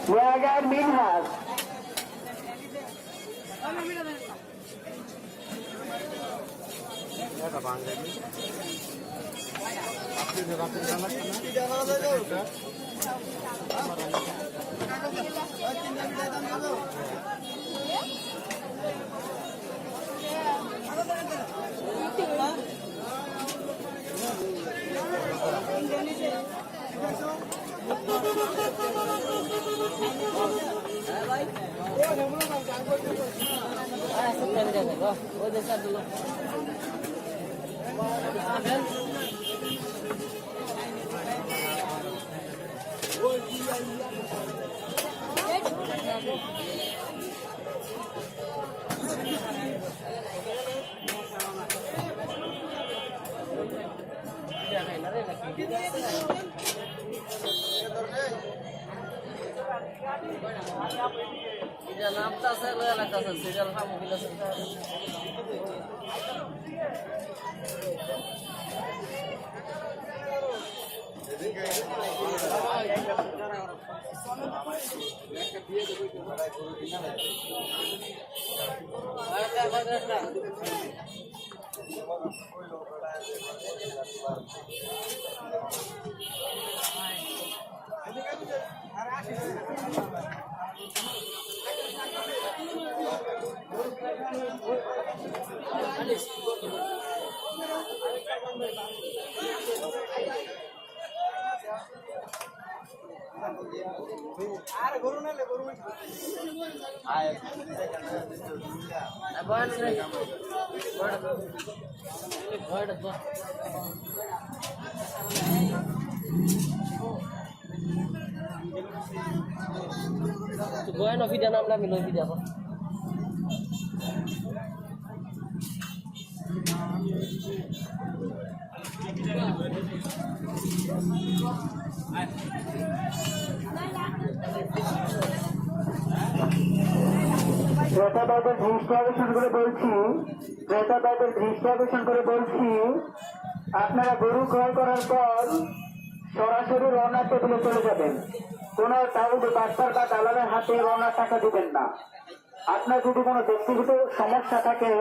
Wagar Minhas. Namta saya lelah kasar sejal kamu bila sebentar. Gue no video namanya milo video apa? ক্রেতাদের দৃষ্টি আকর্ষণ করে বলছি আপনারা গরু ক্রয় করার পর সরাসরি রওনা টেবিলে চলে যাবেন। কোন ডাক্তার বা দালালের হাতে রওনার টাকা দিবেন না। আপনার যদি কোনো ব্যক্তিগত সমস্যা থাকে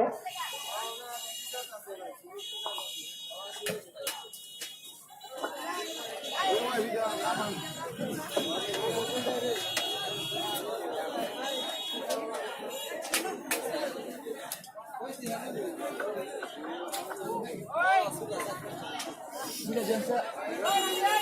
Sudah jam